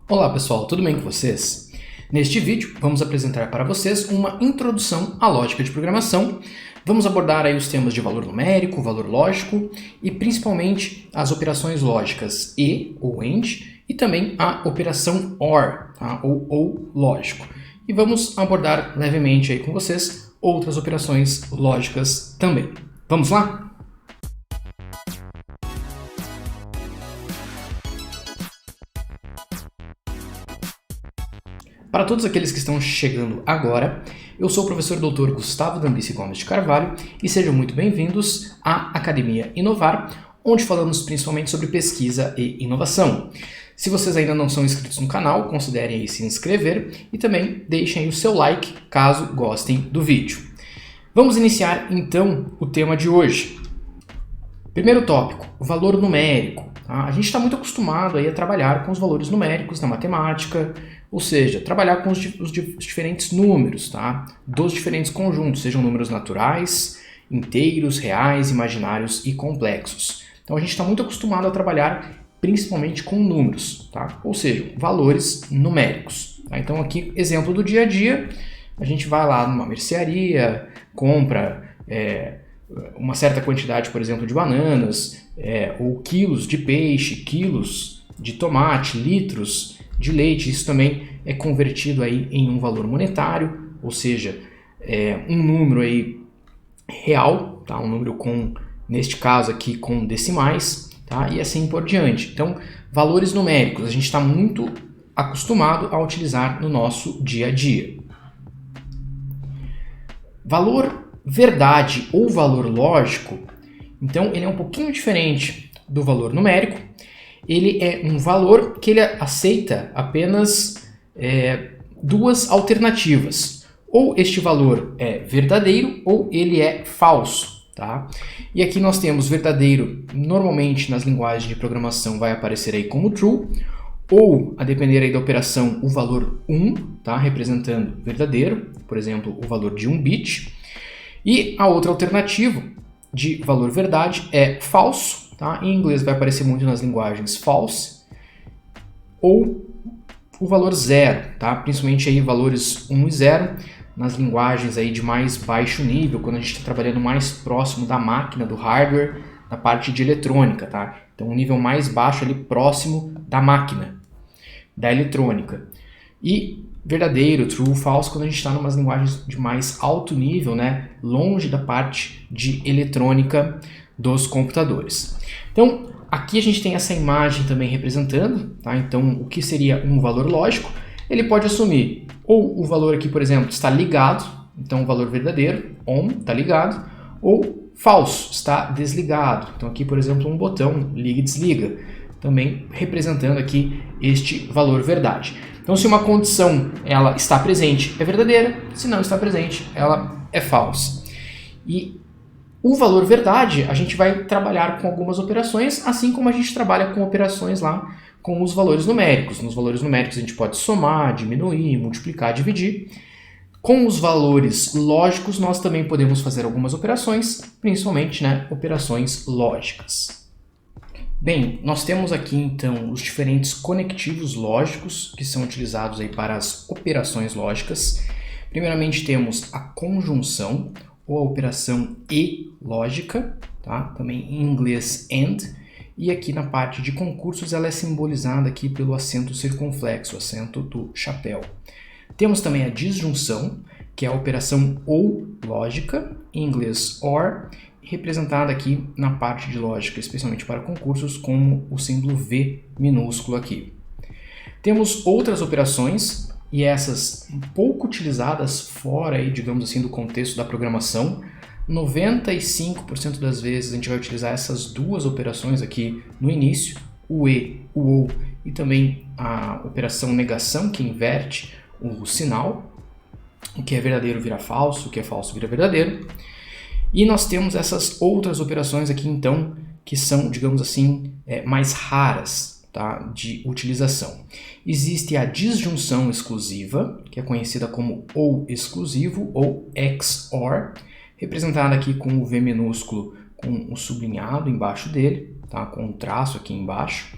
Olá pessoal, tudo bem com vocês? Neste vídeo vamos apresentar para vocês uma introdução à lógica de programação. Vamos abordar aí os temas de valor numérico, valor lógico e principalmente as operações lógicas e ou AND e também a operação OR, tá? ou lógico. E vamos abordar levemente aí com vocês outras operações lógicas também. Vamos lá? Para todos aqueles que estão chegando agora, eu sou o professor Dr. Gustavo Dambici Gomes de Carvalho e sejam muito bem-vindos à Academia Inovar, onde falamos principalmente sobre pesquisa e inovação. Se vocês ainda não são inscritos no canal, considerem aí se inscrever e também deixem aí o seu like caso gostem do vídeo. Vamos iniciar então o tema de hoje. Primeiro tópico, o valor numérico. A gente está muito acostumado aí a trabalhar com os valores numéricos na matemática, ou seja, trabalhar com os diferentes números, tá? Dos diferentes conjuntos, sejam números naturais, inteiros, reais, imaginários e complexos. Então a gente está muito acostumado a trabalhar principalmente com números, tá? Ou seja, valores numéricos. Tá? Então aqui, exemplo do dia a dia, a gente vai lá numa mercearia, compra uma certa quantidade, por exemplo, de bananas, ou quilos de peixe, quilos de tomate, litros de leite. Isso também é convertido aí em um valor monetário, ou seja, um número aí real, tá? Um número neste caso aqui com decimais, tá? E assim por diante. Então, valores numéricos a gente está muito acostumado a utilizar no nosso dia a dia. Valor verdade ou valor lógico, então ele é um pouquinho diferente do valor numérico. Ele é um valor que ele aceita apenas duas alternativas. Ou este valor é verdadeiro ou ele é falso. Tá? E aqui nós temos verdadeiro, normalmente nas linguagens de programação vai aparecer aí como true, ou a depender aí da operação o valor 1, tá? Representando verdadeiro, por exemplo, o valor de 1 bit. E a outra alternativa de valor verdade é falso, tá? Em inglês vai aparecer muito nas linguagens false, ou o valor 0, tá? Principalmente aí valores 1 e 0, nas linguagens aí de mais baixo nível, quando a gente está trabalhando mais próximo da máquina, do hardware, da parte de eletrônica, tá? Então um nível mais baixo ali próximo da máquina, da eletrônica. E verdadeiro, true, false, quando a gente está em umas linguagens de mais alto nível, né? Longe da parte de eletrônica dos computadores. Então, aqui a gente tem essa imagem também representando, tá? Então, o que seria um valor lógico? Ele pode assumir ou o valor aqui, por exemplo, está ligado, então o valor verdadeiro, on, está ligado, ou falso, está desligado. Então, aqui, por exemplo, um botão liga e desliga, também representando aqui este valor verdade. Então, se uma condição ela está presente, é verdadeira, se não está presente, ela é falsa. E o valor verdade, a gente vai trabalhar com algumas operações, assim como a gente trabalha com operações lá com os valores numéricos. Nos valores numéricos a gente pode somar, diminuir, multiplicar, dividir. Com os valores lógicos, nós também podemos fazer algumas operações, principalmente, né, operações lógicas. Bem, nós temos aqui então os diferentes conectivos lógicos que são utilizados aí para as operações lógicas. Primeiramente temos a conjunção ou a operação e lógica, tá? Também em inglês AND, e aqui na parte de concursos ela é simbolizada aqui pelo acento circunflexo, acento do chapéu. Temos também a disjunção, que é a operação ou lógica, em inglês OR, representada aqui na parte de lógica, especialmente para concursos, como o símbolo V minúsculo aqui. Temos outras operações, e essas pouco utilizadas fora, aí, digamos assim, do contexto da programação. 95% das vezes a gente vai utilizar essas duas operações aqui no início, o e, o ou, e também a operação negação, que inverte o sinal. O que é verdadeiro vira falso, o que é falso vira verdadeiro. E nós temos essas outras operações aqui, então, que são, digamos assim, mais raras, tá, de utilização. Existe a disjunção exclusiva, que é conhecida como ou exclusivo, ou XOR, representada aqui com o V minúsculo com o sublinhado embaixo dele, tá, com um traço aqui embaixo.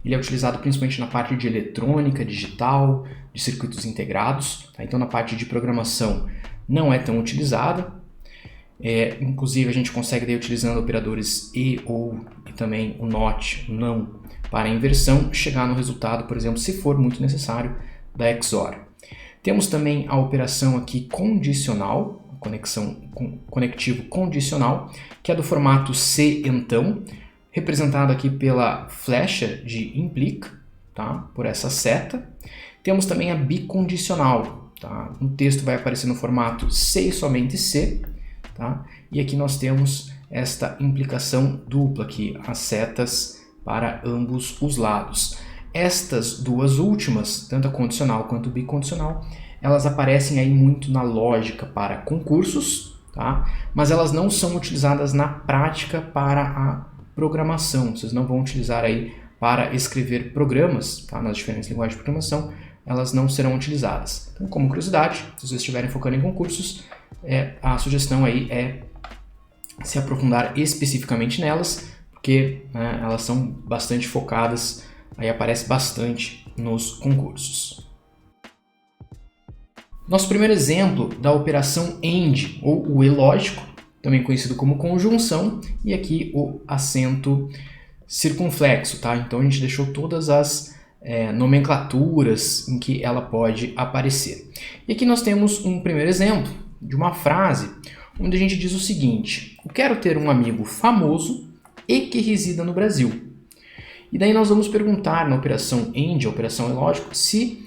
Ele é utilizado principalmente na parte de eletrônica, digital, de circuitos integrados. Tá? Então, na parte de programação não é tão utilizada. Inclusive, a gente consegue, daí, utilizando operadores e também o NOT, não, para a inversão, chegar no resultado, por exemplo, se for muito necessário, da XOR. Temos também a operação aqui condicional, conectivo condicional, que é do formato C então, representado aqui pela flecha de implica, tá? Por essa seta. Temos também a bicondicional, tá? No texto vai aparecer no formato C e somente C, tá? E aqui nós temos esta implicação dupla aqui, as setas para ambos os lados. Estas duas últimas, tanto a condicional quanto a bicondicional, elas aparecem aí muito na lógica para concursos, tá? Mas elas não são utilizadas na prática para a programação. Vocês não vão utilizar aí para escrever programas, tá? Nas diferentes linguagens de programação, elas não serão utilizadas. Então, como curiosidade, se vocês estiverem focando em concursos, a sugestão aí é se aprofundar especificamente nelas, porque, né, elas são bastante focadas, aí aparece bastante nos concursos. Nosso primeiro exemplo da operação AND, ou o E lógico, também conhecido como conjunção, e aqui o acento circunflexo, tá? Então a gente deixou todas as nomenclaturas em que ela pode aparecer. E aqui nós temos um primeiro exemplo de uma frase onde a gente diz o seguinte: eu quero ter um amigo famoso e que resida no Brasil. E daí nós vamos perguntar na operação AND, a operação E lógico, se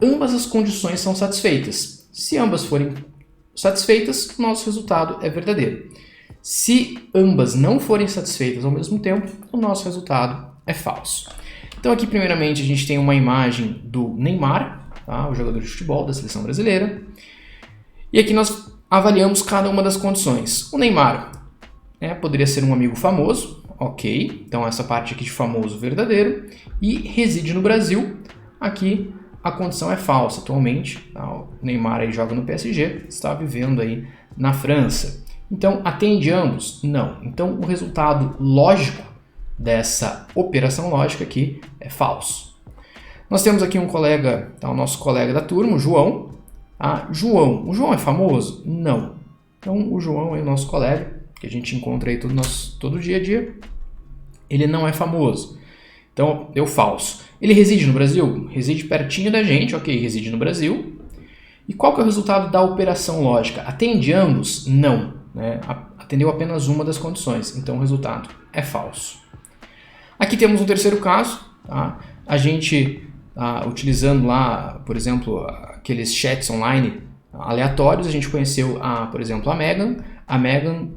ambas as condições são satisfeitas. Se ambas forem satisfeitas, o nosso resultado é verdadeiro. Se ambas não forem satisfeitas ao mesmo tempo, o nosso resultado é falso. Então aqui primeiramente a gente tem uma imagem do Neymar, tá? O jogador de futebol da seleção brasileira. E aqui nós avaliamos cada uma das condições. O Neymar poderia ser um amigo famoso, ok. Então essa parte aqui de famoso, verdadeiro. E reside no Brasil, aqui a condição é falsa atualmente. Tá? O Neymar aí joga no PSG, está vivendo aí na França. Então, atende ambos? Não. Então, o resultado lógico dessa operação lógica aqui é falso. Nós temos aqui um colega, tá? O nosso colega da turma, o João. Tá? O João é famoso? Não. Então, o João é o nosso colega, que a gente encontra aí todo dia a dia. Ele não é famoso. Então, deu falso. Ele reside no Brasil? Reside pertinho da gente, ok, reside no Brasil. E qual que é o resultado da operação lógica? Atende ambos? Não. Né? Atendeu apenas uma das condições, então o resultado é falso. Aqui temos um terceiro caso. Tá? A gente, utilizando lá, por exemplo, aqueles chats online aleatórios, a gente conheceu, por exemplo, a Megan. A Megan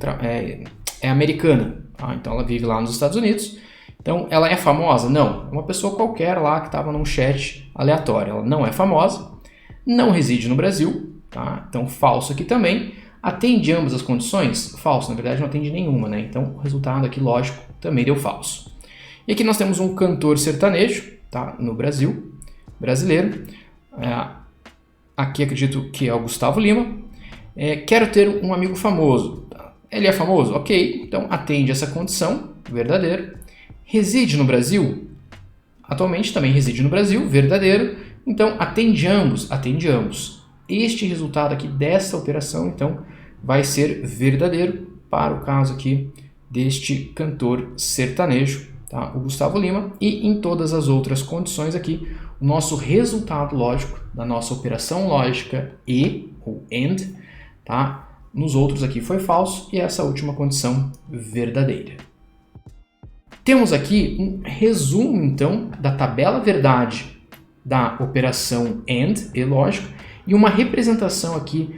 é americana, tá? Então ela vive lá nos Estados Unidos. Então, ela é famosa? Não. É uma pessoa qualquer lá que estava num chat aleatório. Ela não é famosa, não reside no Brasil, tá? Então, falso aqui também. Atende ambas as condições? Falso, na verdade não atende nenhuma, né? Então, o resultado aqui, lógico, também deu falso. E aqui nós temos um cantor sertanejo, tá? No Brasil, brasileiro. Aqui acredito que é o Gustavo Lima. Quero ter um amigo famoso. Ele é famoso? Ok, então atende essa condição, verdadeiro. Reside no Brasil? Atualmente também reside no Brasil, verdadeiro. Então, atende ambos? Atende ambos. Este resultado aqui dessa operação, então, vai ser verdadeiro para o caso aqui deste cantor sertanejo, tá? O Gustavo Lima. E em todas as outras condições aqui, o nosso resultado lógico da nossa operação lógica E, ou AND, tá? Nos outros aqui foi falso e essa última condição verdadeira. Temos aqui um resumo, então, da tabela verdade da operação AND, E lógico, e uma representação aqui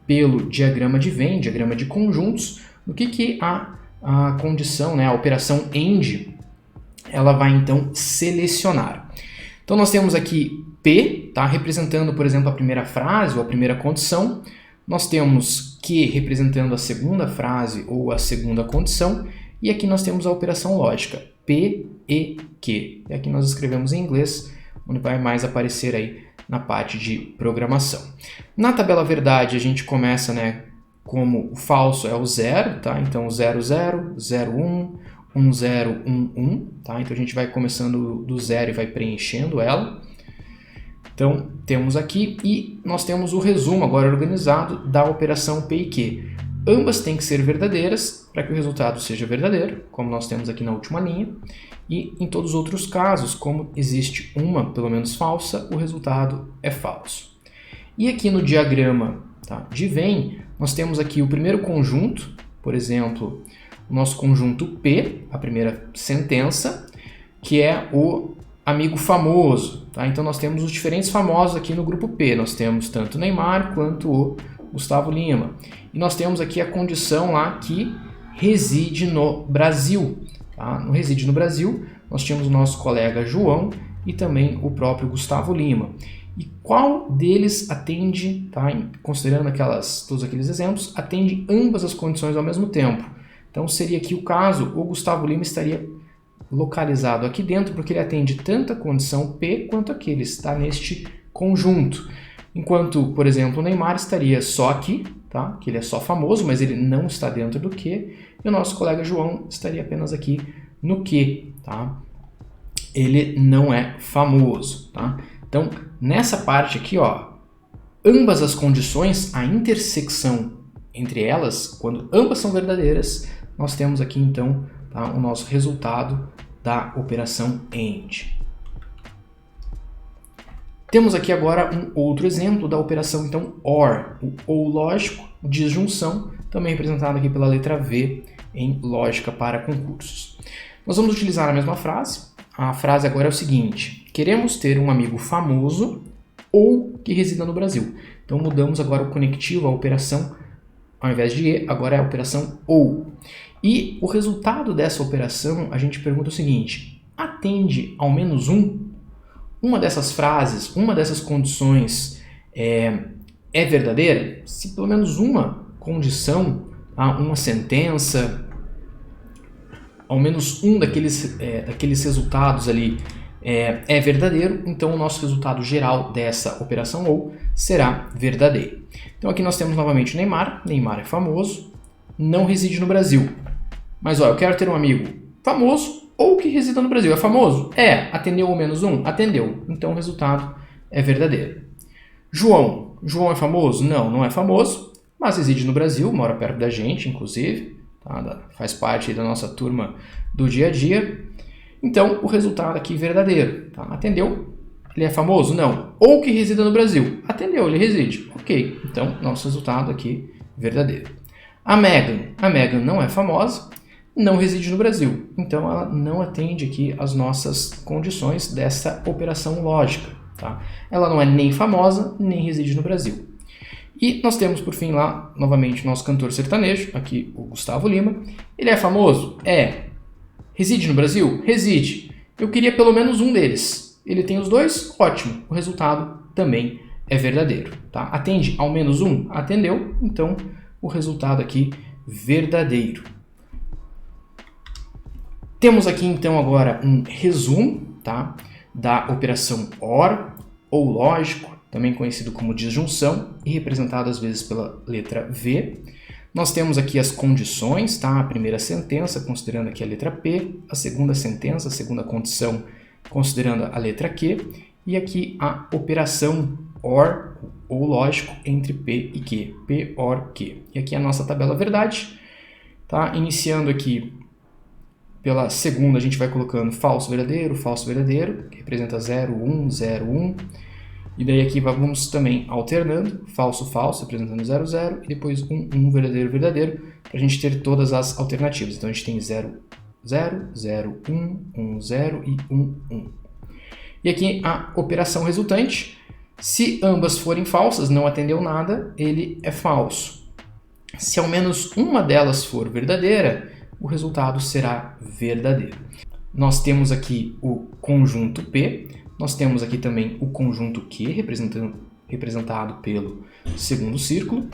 pelo diagrama de Venn, diagrama de conjuntos, do que a condição, né, a operação AND, ela vai, então, selecionar. Então, nós temos aqui P, tá, representando, por exemplo, a primeira frase ou a primeira condição. Nós temos Q representando a segunda frase ou a segunda condição. E aqui nós temos a operação lógica, P, E, Q. E aqui nós escrevemos em inglês, onde vai mais aparecer aí na parte de programação. Na tabela verdade, a gente começa, né, como o falso é o 0, tá? Então, 0, 0, 0, 1, 1, 0, 1, 1, tá? Então a gente vai começando do zero e vai preenchendo ela. Então temos aqui e nós temos o resumo agora organizado da operação P e Q. Ambas têm que ser verdadeiras para que o resultado seja verdadeiro, como nós temos aqui na última linha. E em todos os outros casos, como existe uma, pelo menos falsa, o resultado é falso. E aqui no diagrama, tá, de Venn, nós temos aqui o primeiro conjunto, por exemplo, o nosso conjunto P, a primeira sentença, que é o amigo famoso. Tá? Então nós temos os diferentes famosos aqui no grupo P. Nós temos tanto o Neymar quanto o Gustavo Lima. E nós temos aqui a condição lá que reside no Brasil. Tá? No reside no Brasil, nós tínhamos o nosso colega João e também o próprio Gustavo Lima. E qual deles atende, tá? Considerando todos aqueles exemplos, atende ambas as condições ao mesmo tempo? Então seria aqui o caso, o Gustavo Lima estaria localizado aqui dentro porque ele atende tanto a condição P quanto a que ele está neste conjunto. Enquanto, por exemplo, o Neymar estaria só aqui, tá? Que ele é só famoso, mas ele não está dentro do Q. E o nosso colega João estaria apenas aqui no Q, tá? Ele não é famoso, tá? Então, nessa parte aqui, ó, ambas as condições, a intersecção entre elas, quando ambas são verdadeiras, nós temos aqui então, tá, o nosso resultado da operação AND. Temos aqui agora um outro exemplo da operação então OR, o ou lógico, disjunção, também representado aqui pela letra V em lógica para concursos. Nós vamos utilizar a mesma frase. A frase agora é o seguinte: queremos ter um amigo famoso ou que resida no Brasil. Então mudamos agora o conectivo, a operação, ao invés de E, agora é a operação OU. E o resultado dessa operação, a gente pergunta o seguinte: atende ao menos um? Uma dessas frases, uma dessas condições é verdadeira? Se pelo menos uma condição, uma sentença, ao menos um daqueles resultados ali é verdadeiro, então o nosso resultado geral dessa operação OU será verdadeiro. Então aqui nós temos novamente o Neymar. Neymar é famoso, não reside no Brasil. Mas ó, eu quero ter um amigo famoso ou que resida no Brasil. É famoso? É. Atendeu ao menos um? Atendeu. Então o resultado é verdadeiro. João. João é famoso? Não, não é famoso, mas reside no Brasil, mora perto da gente, inclusive. Tá? Faz parte da nossa turma do dia a dia. Então o resultado aqui é verdadeiro. Tá? Atendeu? Ele é famoso? Não. Ou que resida no Brasil? Atendeu, ele reside. Ok. Então nosso resultado aqui é verdadeiro. A Megan não é famosa, não reside no Brasil, então ela não atende aqui as nossas condições dessa operação lógica. Tá? Ela não é nem famosa, nem reside no Brasil. E nós temos, por fim, lá, novamente, o nosso cantor sertanejo, aqui o Gustavo Lima. Ele é famoso? É. Reside no Brasil? Reside. Eu queria pelo menos um deles. Ele tem os dois? Ótimo. O resultado também é verdadeiro. Tá? Atende ao menos um? Atendeu. Então, o resultado aqui, verdadeiro. Temos aqui então agora um resumo, tá, da operação OR, ou lógico, também conhecido como disjunção, e representado às vezes pela letra V. Nós temos aqui as condições, tá, a primeira sentença, considerando aqui a letra P, a segunda sentença, a segunda condição, considerando a letra Q, e aqui a operação OR, ou lógico, entre P e Q, P, OR, Q. E aqui a nossa tabela verdade, tá, iniciando aqui pela segunda, a gente vai colocando falso, verdadeiro, que representa 0, 1, 0, 1. E daí aqui vamos também alternando, falso, falso, representando 0, 0. E depois 1, 1, verdadeiro, verdadeiro, para a gente ter todas as alternativas. Então a gente tem 0, 0, 0, 1, 1, 0 e 1, 1. E aqui a operação resultante, se ambas forem falsas, não atendeu nada, ele é falso. Se ao menos uma delas for verdadeira, o resultado será verdadeiro. Nós temos aqui o conjunto P, nós temos aqui também o conjunto Q, representado pelo segundo círculo,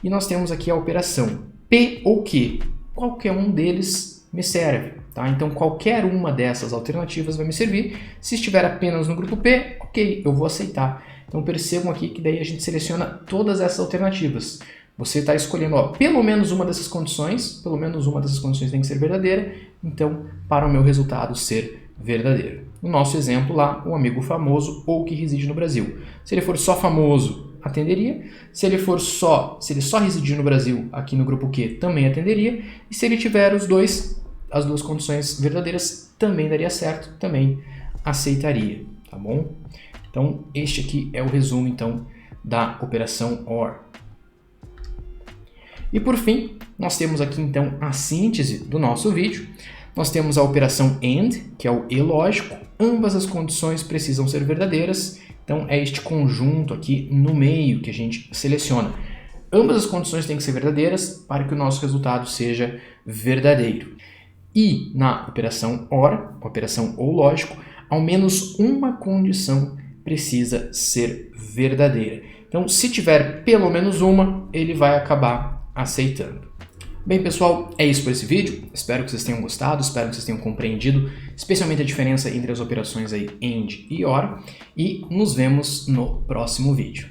e nós temos aqui a operação P ou Q. Qualquer um deles me serve, tá? Então qualquer uma dessas alternativas vai me servir. Se estiver apenas no grupo P, ok, eu vou aceitar. Então percebam aqui que daí a gente seleciona todas essas alternativas. Você está escolhendo, ó, pelo menos uma dessas condições tem que ser verdadeira, então para o meu resultado ser verdadeiro. No nosso exemplo lá, o amigo famoso ou que reside no Brasil. Se ele for só famoso, atenderia. Se ele só residir no Brasil, aqui no grupo Q, também atenderia. E se ele tiver as duas condições verdadeiras, também daria certo, também aceitaria, tá bom? Então, este aqui é o resumo, então, da operação OR. E por fim, nós temos aqui, então, a síntese do nosso vídeo. Nós temos a operação AND, que é o E lógico. Ambas as condições precisam ser verdadeiras. Então, é este conjunto aqui no meio que a gente seleciona. Ambas as condições têm que ser verdadeiras para que o nosso resultado seja verdadeiro. E na operação OR, operação ou lógico, ao menos uma condição precisa ser verdadeira. Então, se tiver pelo menos uma, ele vai acabar aceitando. Bem, pessoal, é isso por esse vídeo. Espero que vocês tenham gostado, espero que vocês tenham compreendido, especialmente a diferença entre as operações aí AND e OR. E nos vemos no próximo vídeo.